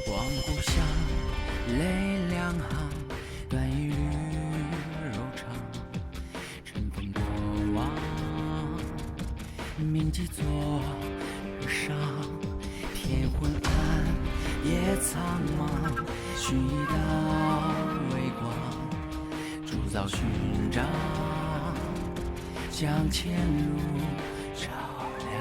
望故乡，泪两行，短一缕柔肠。尘封过往，铭记昨日伤。天昏暗，夜苍茫，寻一道微光，铸造勋章，将前路照亮。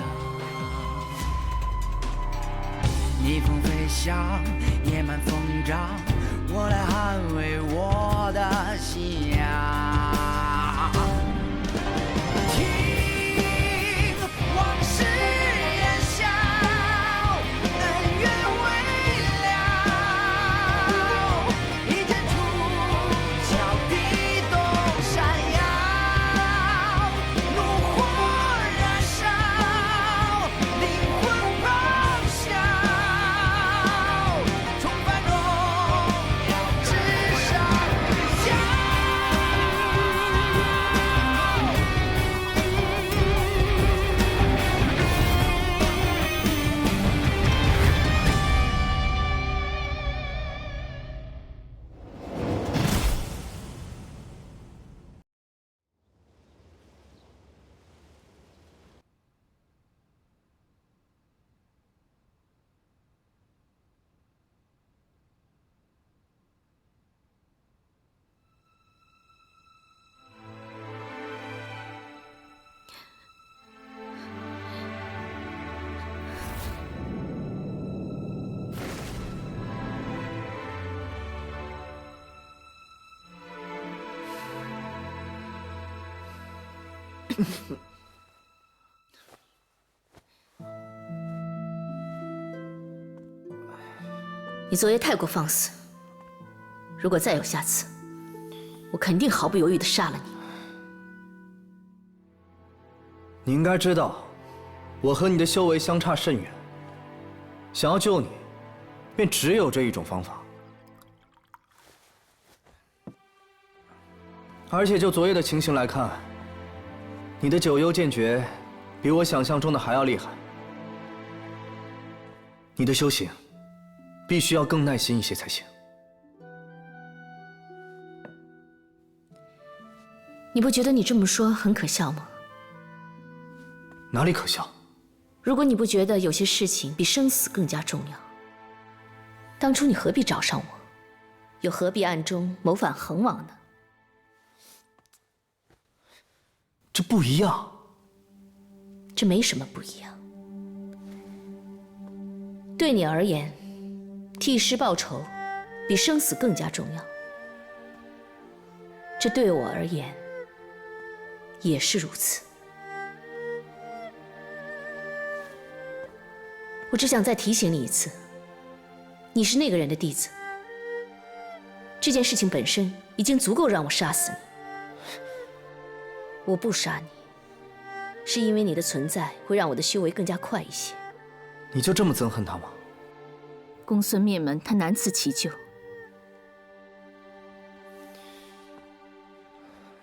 逆风飞翔，野蛮疯长，我来捍卫我的信仰。听往事烟消，恩怨未了，一剑出鞘，地动山摇，怒火燃烧，灵魂咆哮，重返荣耀之上，骄你昨夜太过放肆，如果再有下次，我肯定毫不犹豫地杀了你。你应该知道，我和你的修为相差甚远，想要救你，便只有这一种方法。而且就昨夜的情形来看，你的九幽剑诀比我想象中的还要厉害，你的修行必须要更耐心一些才行。你不觉得你这么说很可笑吗？哪里可笑？如果你不觉得有些事情比生死更加重要，当初你何必找上我，又何必暗中谋反横王呢？这不一样。这没什么不一样。对你而言，替师报仇比生死更加重要。这对我而言也是如此。我只想再提醒你一次，你是那个人的弟子。这件事情本身已经足够让我杀死你。我不杀你，是因为你的存在会让我的修为更加快一些。你就这么憎恨他吗？公孙灭门，他难辞其咎。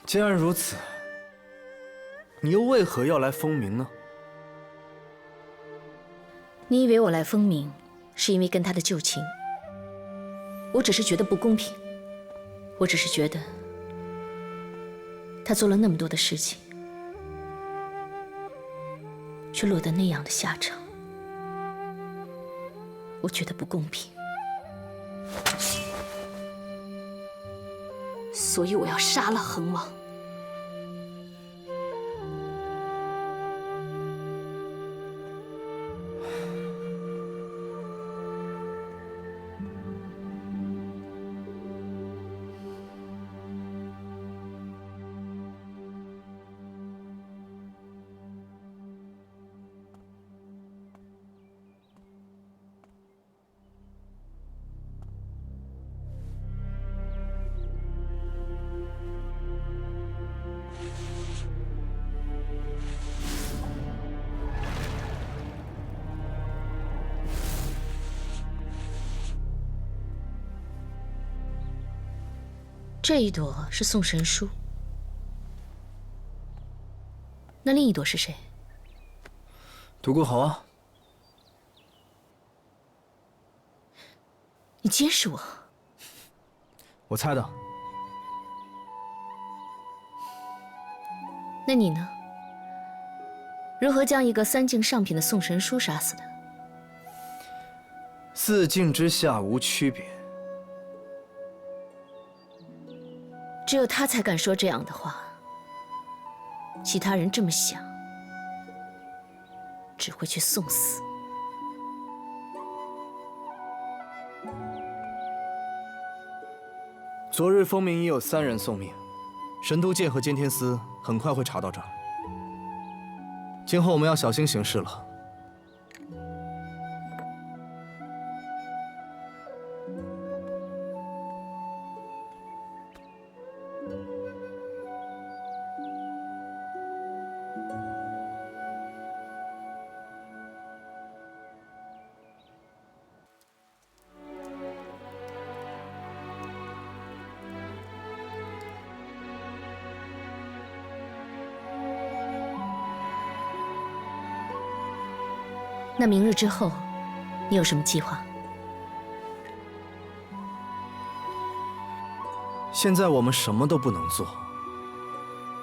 既然如此，你又为何要来风鸣呢？你以为我来风鸣，是因为跟他的旧情？我只是觉得不公平，我只是觉得他做了那么多的事情，却落得那样的下场，我觉得不公平，所以我要杀了恒王。这一朵是送神书，那另一朵是谁？独孤侯啊。你监视我？我猜的。那你呢？如何将一个3境上品的宋神书杀死的4境之下无区别。只有他才敢说这样的话。其他人这么想，只会去送死。昨日风鸣已有3人送命，神都剑和监天司很快会查到这儿。今后我们要小心行事了。那明日之后，你有什么计划？现在我们什么都不能做，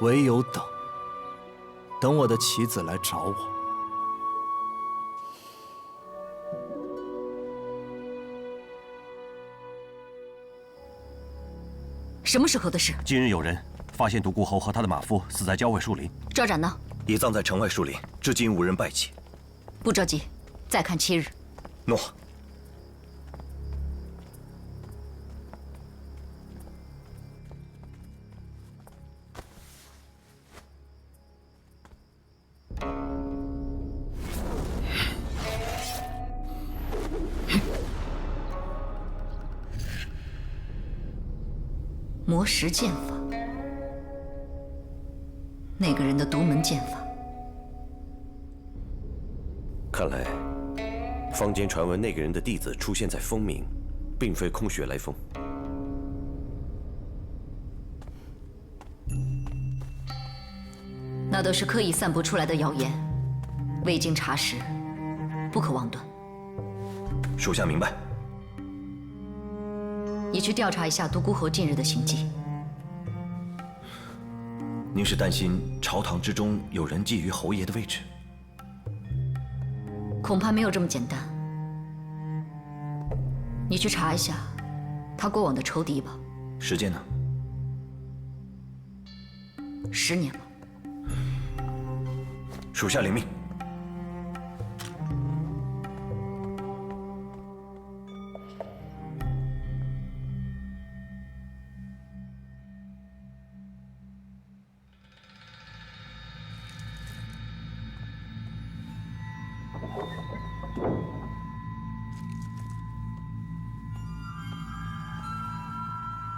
唯有等。等我的棋子来找我。什么时候的事？今日有人发现独孤侯和他的马夫死在郊外树林，赵展呢？已葬在城外树林，至今无人拜祭。不着急，再看7日。诺。魔石剑法，那个人的独门剑法。看来，坊间传闻那个人的弟子出现在风鸣，并非空穴来风。那都是刻意散布出来的谣言，未经查实，不可妄断。属下明白。你去调查一下独孤侯近日的行迹。您是担心朝堂之中有人觊觎侯爷的位置？恐怕没有这么简单。你去查一下他过往的仇敌吧。时间呢？10年吧。属下领命。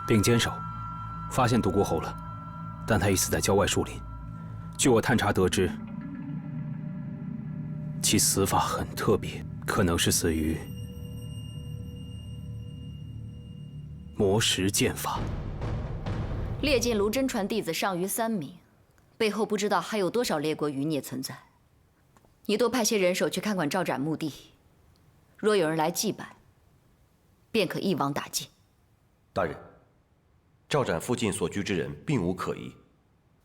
并坚守，发现独孤侯了，但他已死在郊外树林。据我探查得知，其死法很特别，可能是死于魔石剑法。列剑炉真传弟子尚余3名，背后不知道还有多少列国余孽存在。你多派些人手去看管赵展墓地，若有人来祭拜，便可一网打尽。大人，赵展附近所居之人并无可疑，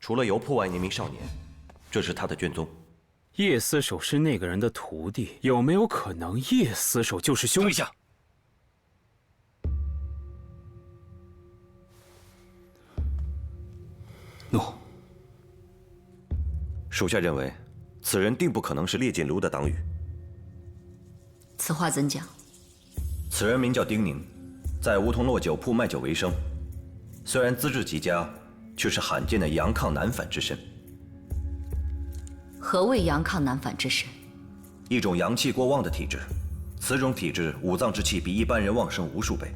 除了游铺外那名少年，这是他的卷宗。叶司守是那个人的徒弟，有没有可能叶司守就是凶手？等一下，诺。属下认为，此人定不可能是列剑炉的党羽。此话怎讲？此人名叫丁宁，在梧桐落酒铺卖酒为生，虽然资质极佳，却是罕见的阳亢难返之身。何谓阳亢难返之身？一种阳气过旺的体质，此种体质五脏之气比一般人旺盛无数倍。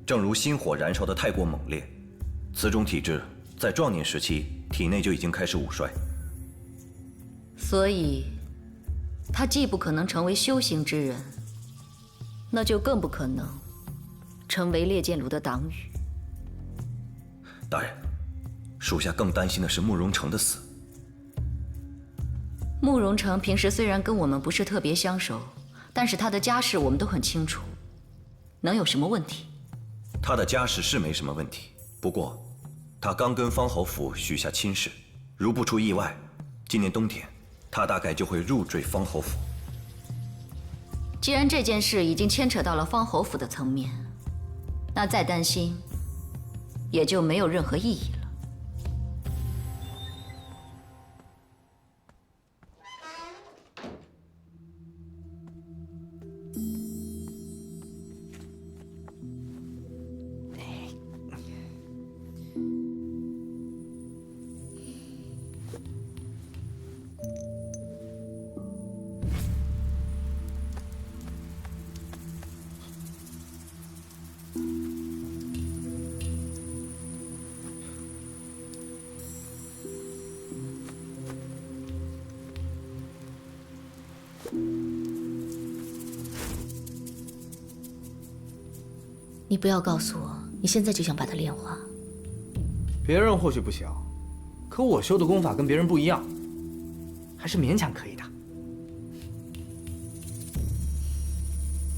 正如心火燃烧得太过猛烈，此种体质在壮年时期体内就已经开始午衰。所以，他既不可能成为修行之人，那就更不可能成为列剑炉的党羽。大人，属下更担心的是慕容成的死。慕容成平时虽然跟我们不是特别相熟，但是他的家世我们都很清楚。能有什么问题？他的家世是没什么问题，不过他刚跟方侯府许下亲誓，如不出意外，今年冬天他大概就会入赘方侯府。既然这件事已经牵扯到了方侯府的层面，那再担心也就没有任何意义了。你不要告诉我，你现在就想把它炼化。别人或许不行，可我修的功法跟别人不一样，还是勉强可以的。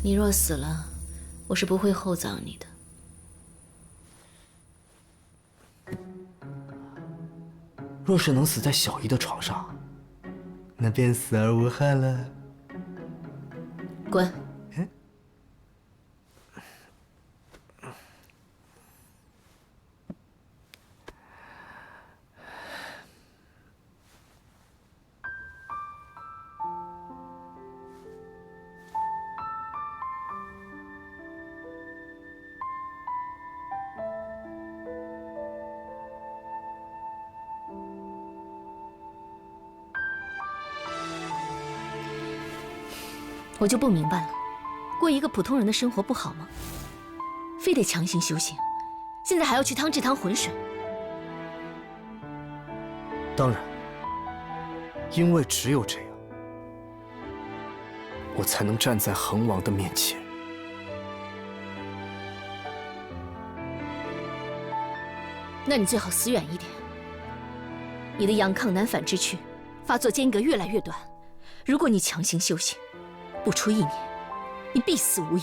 你若死了，我是不会厚葬你的。若是能死在小姨的床上，那便死而无憾了。滚！我就不明白了，过一个普通人的生活不好吗？非得强行修行，现在还要去趟这趟浑水。当然，因为只有这样，我才能站在恒王的面前。那你最好死远一点。你的阳亢难返之躯，发作间隔越来越短。如果你强行修行，不出1年，你必死无疑。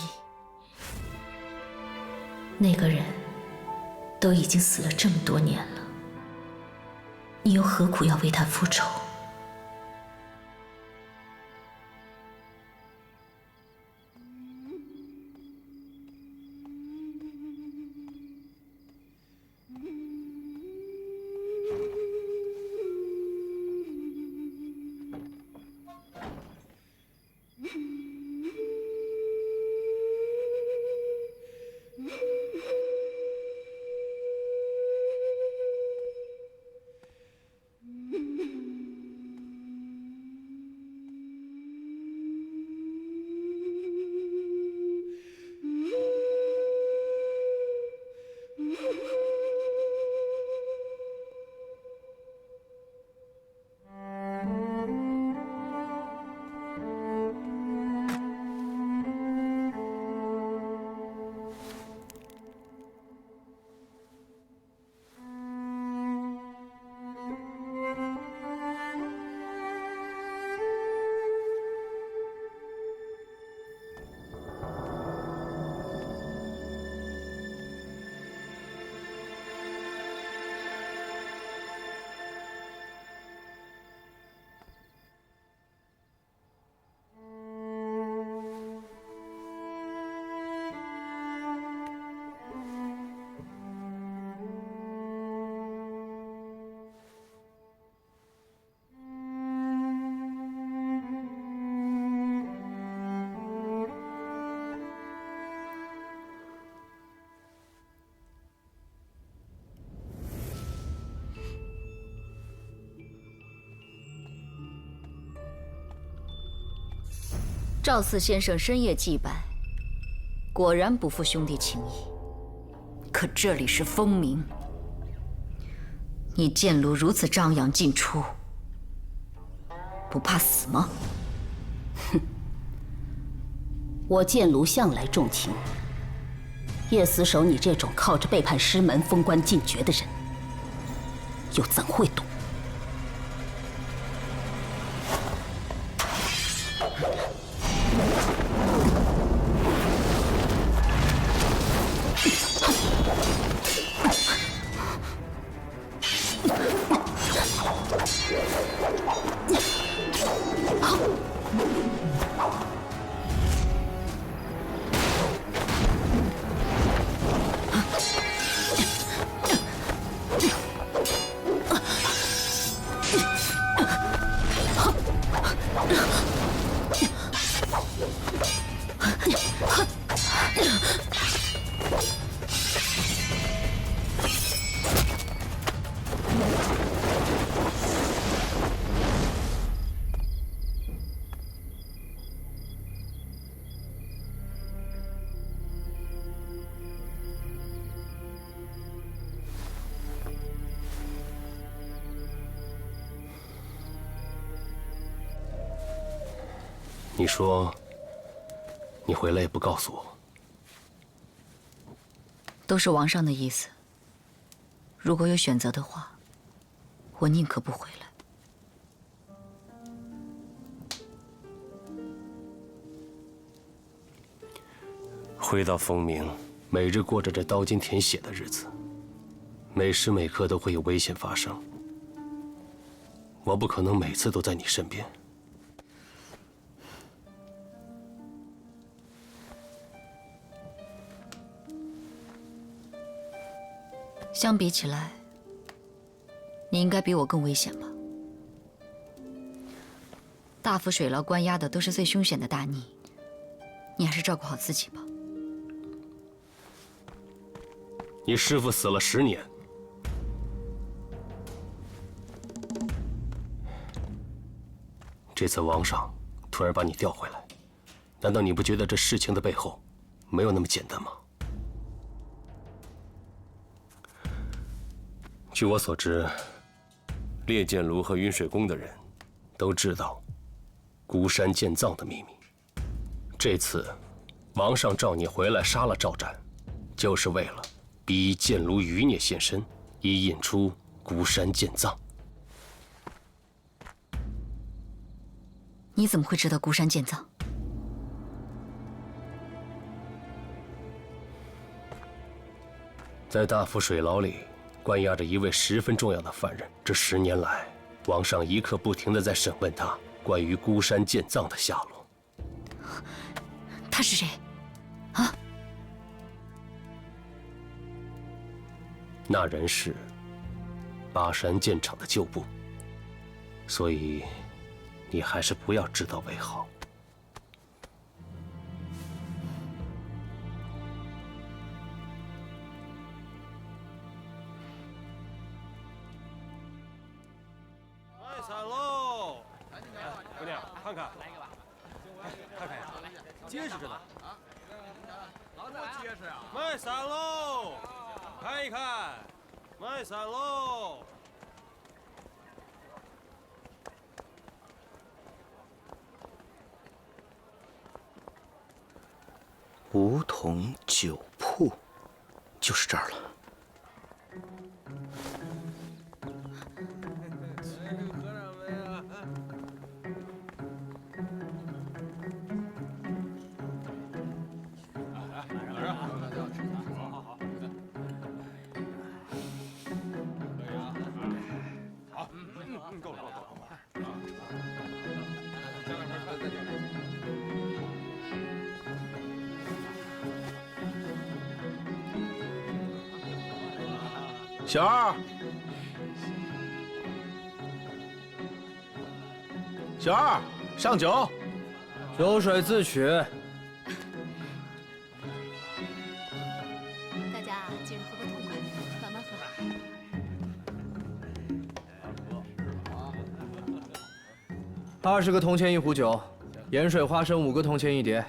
那个人都已经死了这么多年了，你又何苦要为他复仇？赵四先生深夜祭拜，果然不负兄弟情谊。可这里是风明，你剑炉如此张扬进出，不怕死吗？哼！我剑炉向来重情，叶死守你这种靠着背叛师门封官进爵的人，又怎会懂？你说，你回来也不告诉我。都是王上的意思。如果有选择的话，我宁可不回来。回到风鸣，每日过着这刀尖舔血的日子，每时每刻都会有危险发生。我不可能每次都在你身边。相比起来，你应该比我更危险吧？大府水牢关押的都是最凶险的大逆，你还是照顾好自己吧。你师父死了10年，这次王上突然把你调回来，难道你不觉得这事情的背后没有那么简单吗？据我所知，烈剑炉和云水宫的人都知道孤山剑藏的秘密。这次王上召你回来杀了赵湛，就是为了逼剑炉余孽现身，以引出孤山剑藏。你怎么会知道孤山剑藏？在大府水牢里关押着一位十分重要的犯人，这10年来，王上一刻不停地在审问他关于孤山剑藏的下落。他是谁？啊？那人是巴山剑厂的旧部，所以你还是不要知道为好。卖伞喽！姑娘，看看，来一个吧，看看呀，结实着呢。多结实啊！卖伞喽！看一看，卖伞喽！梧桐酒铺，就是这儿了。小二，小二，上酒。酒水自取。大家今日喝个痛快，慢慢喝。20个铜钱1壶酒，盐水花生5个铜钱1碟。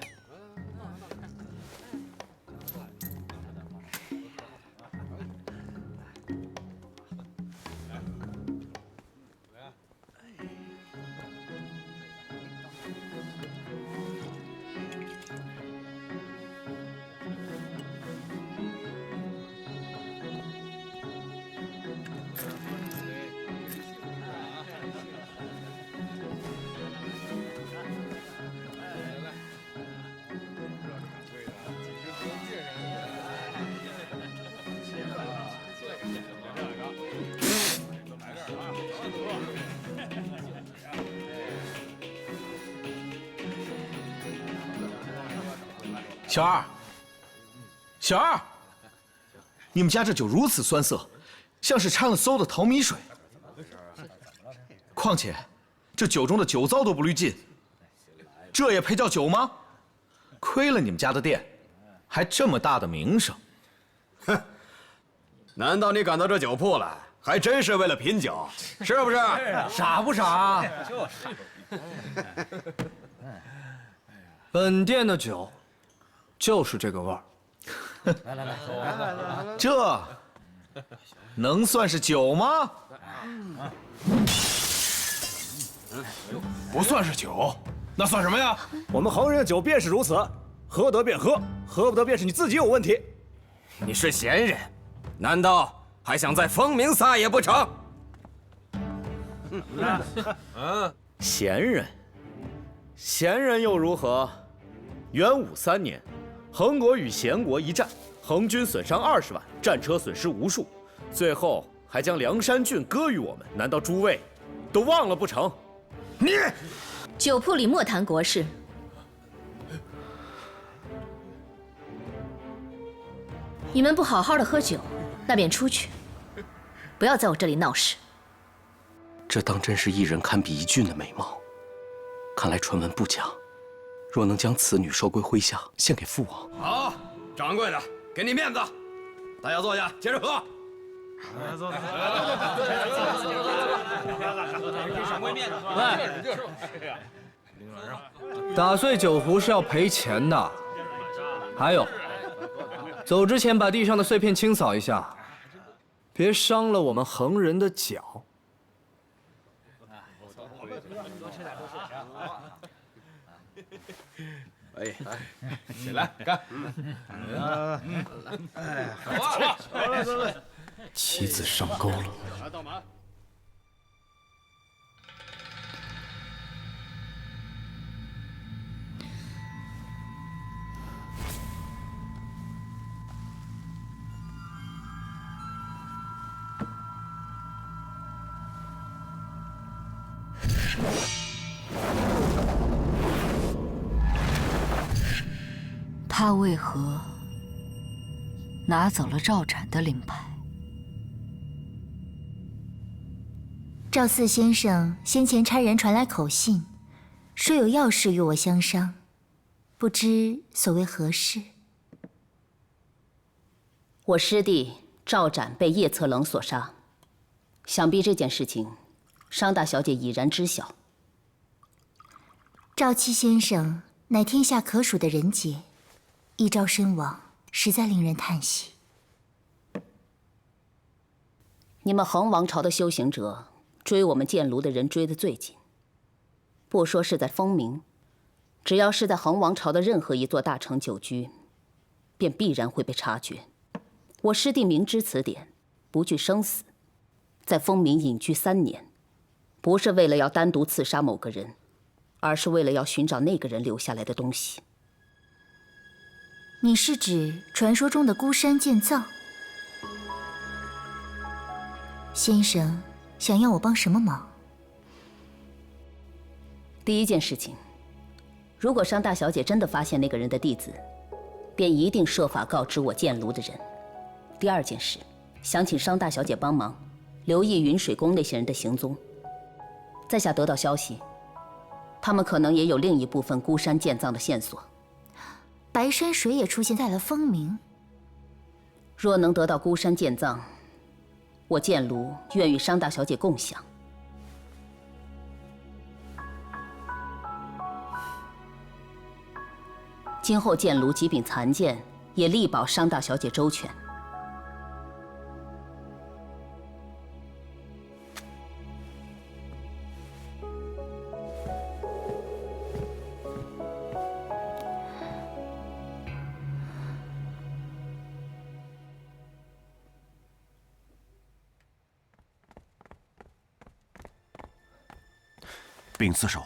小二，小二，你们家这酒如此酸涩，像是掺了馊的淘米水。况且，这酒中的酒糟都不滤尽，这也配叫酒吗？亏了你们家的店，还这么大的名声。哼，难道你赶到这酒铺来，还真是为了品酒，是不是？傻不傻？就是。本店的酒，就是这个味儿。来，这能算是酒吗？不算是酒，那算什么呀？我们横人的酒便是如此，喝得便喝，喝不得便是你自己有问题。你是闲人，难道还想在风鸣撒野不成？闲人，闲人又如何？元武3年，恒国与咸国一战，恒军损伤20万，战车损失无数，最后还将梁山郡割予我们。难道诸位都忘了不成？你酒铺里莫谈国事。你们不好好的喝酒，那便出去，不要在我这里闹事。这当真是一人堪比一郡的美貌。看来传闻不假，若能将此女收归麾下，献给父王。好，掌柜的，给你面子，大家坐下，接着喝。坐。打碎酒壶是要赔钱的。还有，走之前把地上的碎片清扫一下，别伤了我们横人的脚。哎，起来干！走。妻子上钩了。他为何拿走了赵展的令牌？赵四先生先前差人传来口信，说有要事与我相商，不知所为何事？我师弟赵展被叶策冷所杀，想必这件事情，商大小姐已然知晓。赵七先生乃天下可数的人杰，一朝身亡，实在令人叹息。你们恒王朝的修行者追我们剑炉的人追得最紧，不说是在风鸣，只要是在恒王朝的任何一座大城久居，便必然会被察觉。我师弟明知此点，不惧生死，在风鸣隐居3年，不是为了要单独刺杀某个人，而是为了要寻找那个人留下来的东西。你是指传说中的孤山剑藏？先生想要我帮什么忙？第一件事情，如果商大小姐真的发现那个人的弟子，便一定设法告知我剑炉的人。第二件事，想请商大小姐帮忙，留意云水宫那些人的行踪。在下得到消息，他们可能也有另一部分孤山剑藏的线索。白山水也出现在了风鸣。若能得到孤山剑藏，我剑炉愿与商大小姐共享。今后剑炉即秉残剑，也力保商大小姐周全。并刺手，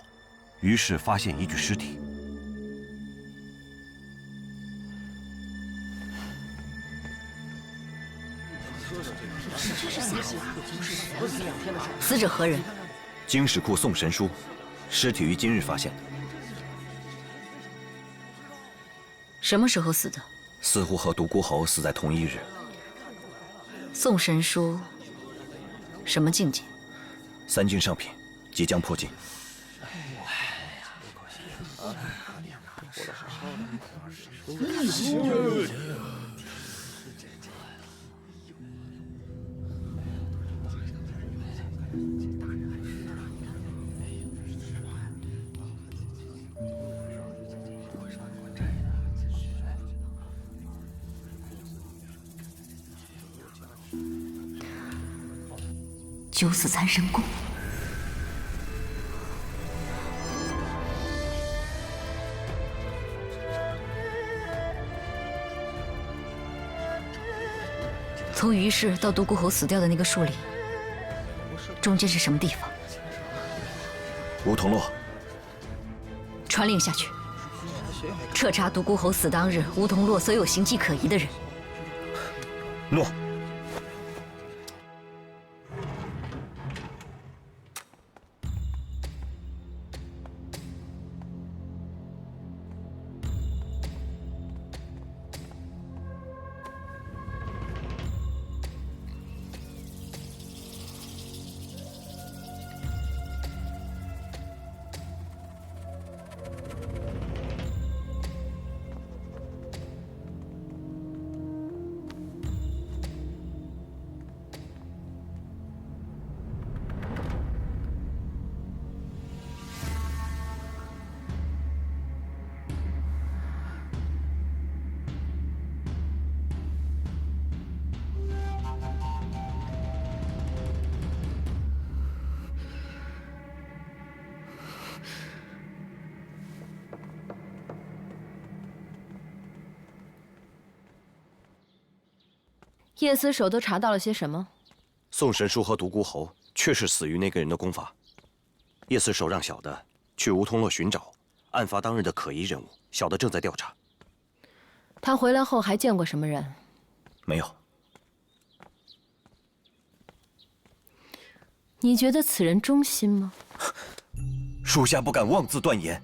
于是发现一具尸体。死者何人？经史库宋神书，尸体于今日发现。什么时候死的？似乎和独孤侯死在同一日。宋神书，什么境界？3境上品，即将破境。九死残神功。从于氏到独孤侯死掉的那个树林，中间是什么地方？梧桐落。传令下去，彻查独孤侯死当日梧桐落所有形迹可疑的人。诺。叶司守都查到了些什么？宋神书和独孤侯确是死于那个人的功法。叶司守让小的去梧桐落寻找案发当日的可疑人物，小的正在调查。他回来后还见过什么人？没有。你觉得此人忠心吗？属下不敢妄自断言。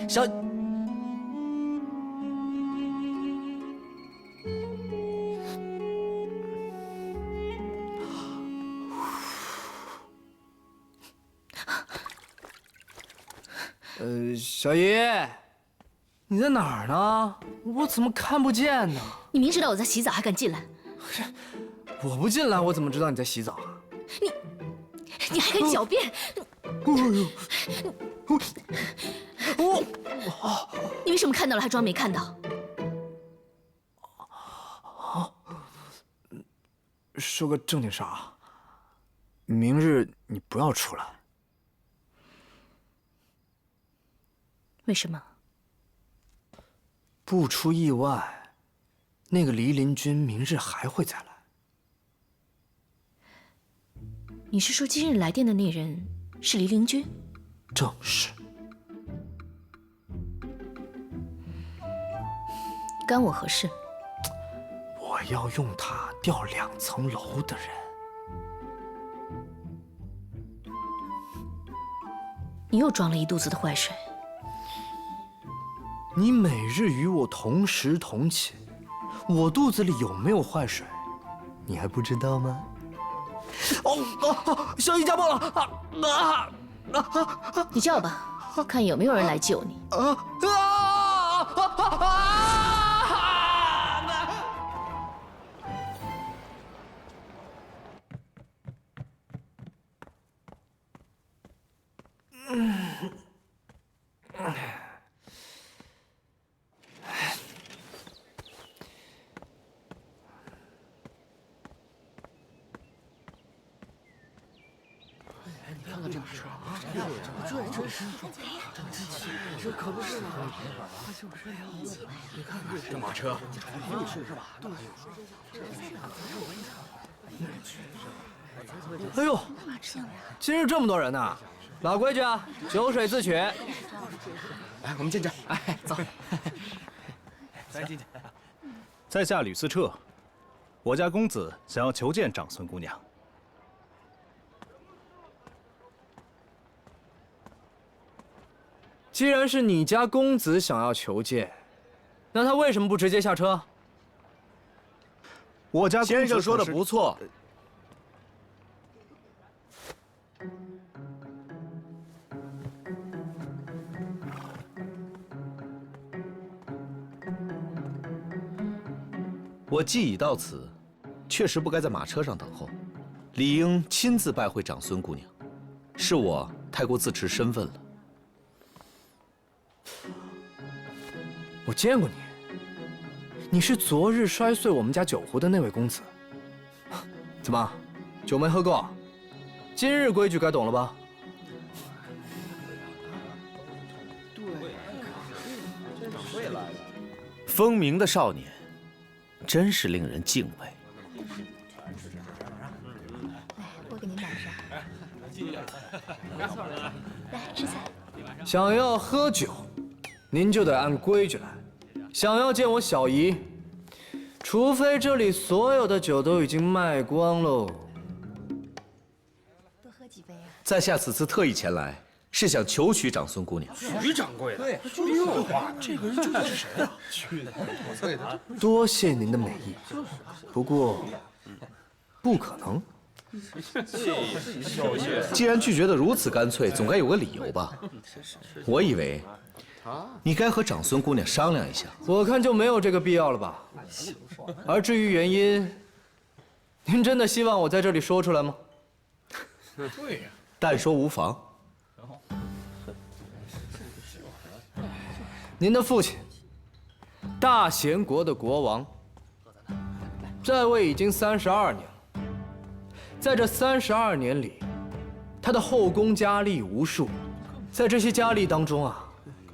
小，小姨，你在哪儿呢？我怎么看不见呢？你明知道我在洗澡还敢进来？我不进来，我怎么知道你在洗澡啊？你还敢狡辩？你为什么看到了还装没看到？说个正经事啊，明日你不要出来。为什么？不出意外，那个离林君明日还会再来。你是说今日来电的那人是离陵君？正是。干我何事？我要用它吊2层楼的人。你又装了一肚子的坏水。你每日与我同食同寝，我肚子里有没有坏水，你还不知道吗？小姨家暴了！你叫吧，看有没有人来救你。看看这马车啊，这真是，这可不是嘛！你看看这马车，是吧？哎呦，今日这么多人呢，老规矩啊，酒水自取。来，我们进去。哎，走。来进去。在下吕思彻，我家公子想要求见长孙姑娘。既然是你家公子想要求见，那他为什么不直接下车？我家先生说的不错。我既已到此，确实不该在马车上等候，理应亲自拜会长孙姑娘。是我太过自持身份了。我见过你，你是昨日摔碎我们家酒壶的那位公子。怎么，酒没喝够？今日规矩该懂了吧？风鸣的少年，真是令人敬畏。我给您买上。来吃菜。想要喝酒，您就得按规矩来；想要见我小姨，除非这里所有的酒都已经卖光喽。多喝几杯啊！在下此次特意前来，是想求娶长孙姑娘。徐掌柜的，对，这话，这个人究竟是谁啊？去的，对的。多谢您的美意，不过不可能。既然拒绝得如此干脆，总该有个理由吧？我以为你该和长孙姑娘商量一下。我看就没有这个必要了吧。而至于原因，您真的希望我在这里说出来吗？对呀，但说无妨。您的父亲，大贤国的国王，在位已经32年了。在这32年里，他的后宫佳丽无数。在这些佳丽当中啊，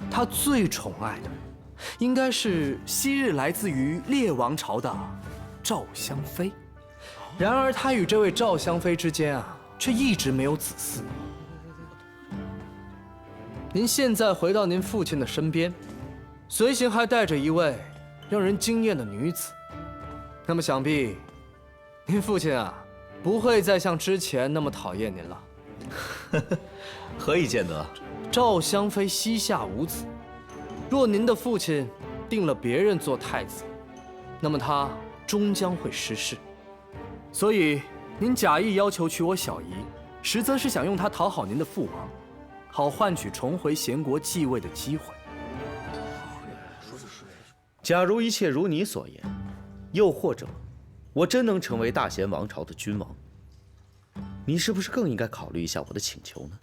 他最宠爱的，应该是昔日来自于列王朝的赵香妃。然而他与这位赵香妃之间啊，却一直没有子嗣。您现在回到您父亲的身边，随行还带着一位让人惊艳的女子，那么想必您父亲啊，不会再像之前那么讨厌您了。何以见得？赵香妃膝下无子，若您的父亲定了别人做太子，那么他终将会失势。所以您假意要求娶我小姨，实则是想用她讨好您的父王，好换取重回贤国继位的机会。假如一切如你所言，又或者我真能成为大贤王朝的君王，你是不是更应该考虑一下我的请求呢？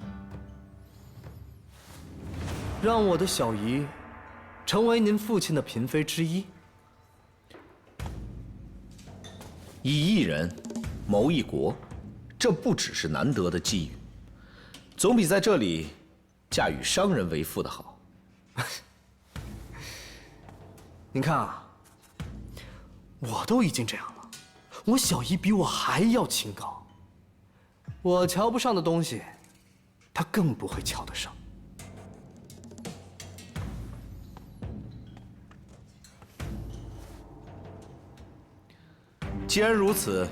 让我的小姨成为您父亲的嫔妃之一。以一人谋一国，这不只是难得的机遇，总比在这里嫁与商人为妇的好。您看啊，我都已经这样了，我小姨比我还要清高。我瞧不上的东西，她更不会瞧得上。既然如此，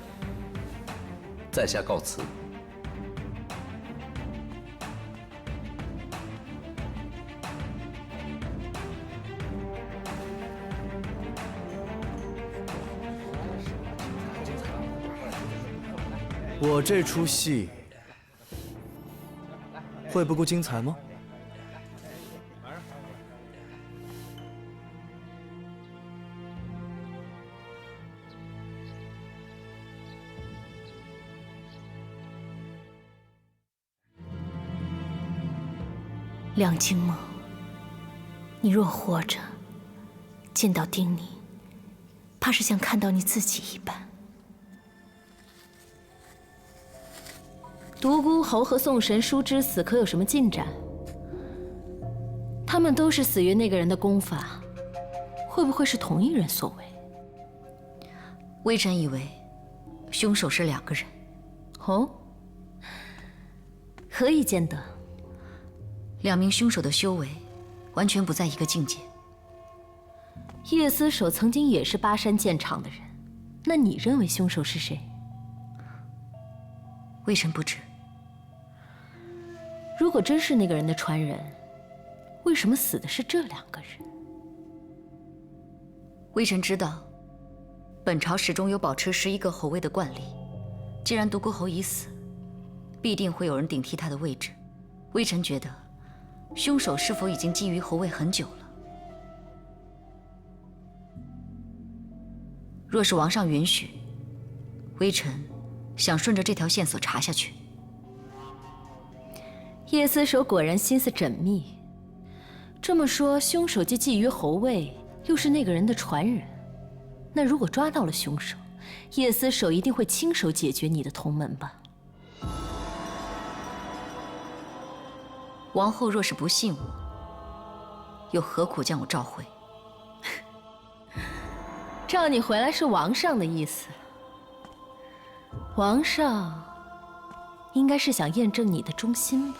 在下告辞。我这出戏会不够精彩吗？梁清梦，你若活着，见到丁宁，怕是像看到你自己一般。独孤侯和宋神书之死可有什么进展？他们都是死于那个人的功法，会不会是同一人所为？微臣以为，凶手是2个人。哦，何以见得？2名凶手的修为完全不在一个境界。叶思守曾经也是巴山剑场的人，那你认为凶手是谁？微臣不知。如果真是那个人的传人，为什么死的是这2个人？微臣知道，本朝始终有保持11个侯位的惯例。既然独孤侯已死，必定会有人顶替他的位置。微臣觉得，凶手是否已经觊觎侯位很久了？若是王上允许，微臣想顺着这条线索查下去。叶思守果然心思缜密。这么说，凶手既觊觎侯位，又是那个人的传人，那如果抓到了凶手，叶思守一定会亲手解决你的同门吧？王后若是不信我，又何苦将我召回？召你回来是王上的意思。王上应该是想验证你的忠心吧？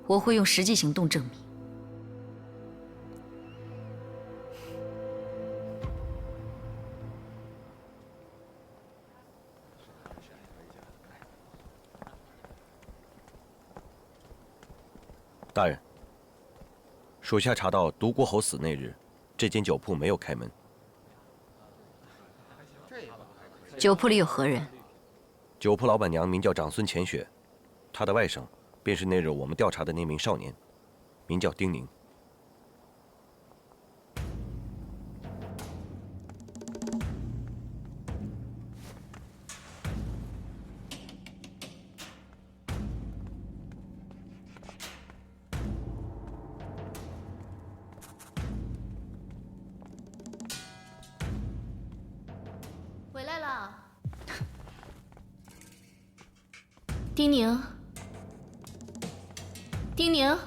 我会用实际行动证明。大人，属下查到独孤侯死那日，这间酒铺没有开门。酒铺里有何人？酒铺老板娘名叫长孙浅雪，她的外甥便是那日我们调查的那名少年，名叫丁宁。回来了，丁宁。丁宁，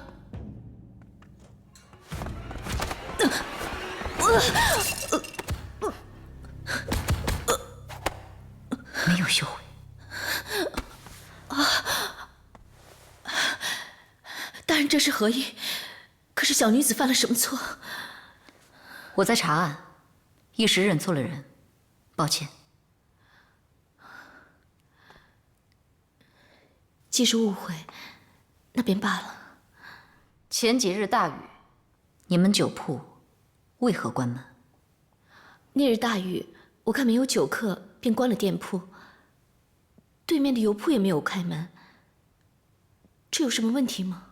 没有修为。大人这是何意？可是小女子犯了什么错？我在查案，一时认错了人，抱歉。既是误会，那便罢了。前几日大雨，你们酒铺为何关门？那日大雨，我看没有酒客，便关了店铺。对面的油铺也没有开门，这有什么问题吗？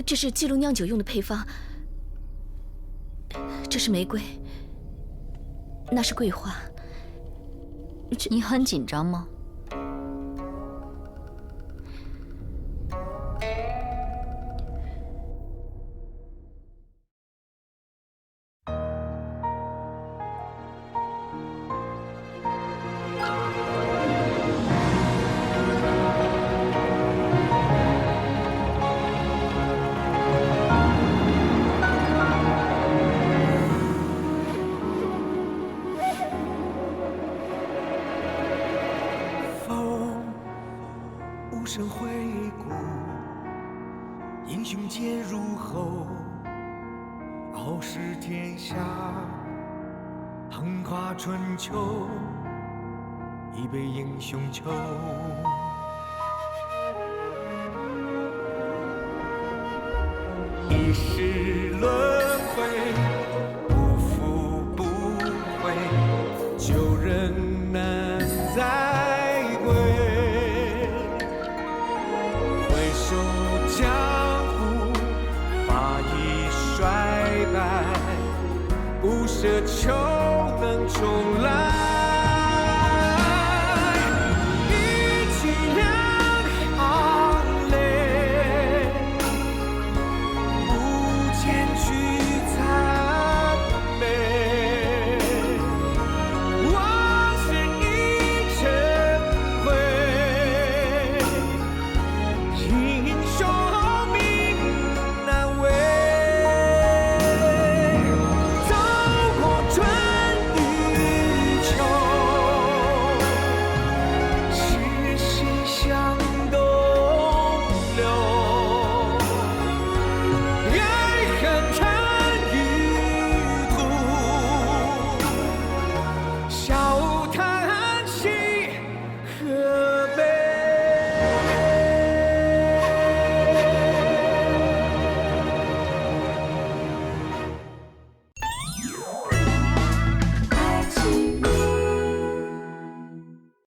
这是记录酿酒用的配方，这是玫瑰，那是桂花。你很紧张吗？无声回顾，英雄皆入喉，傲视天下，横跨春秋，一杯英雄酒。一世轮回，不负不悔，旧人着秋灯重来。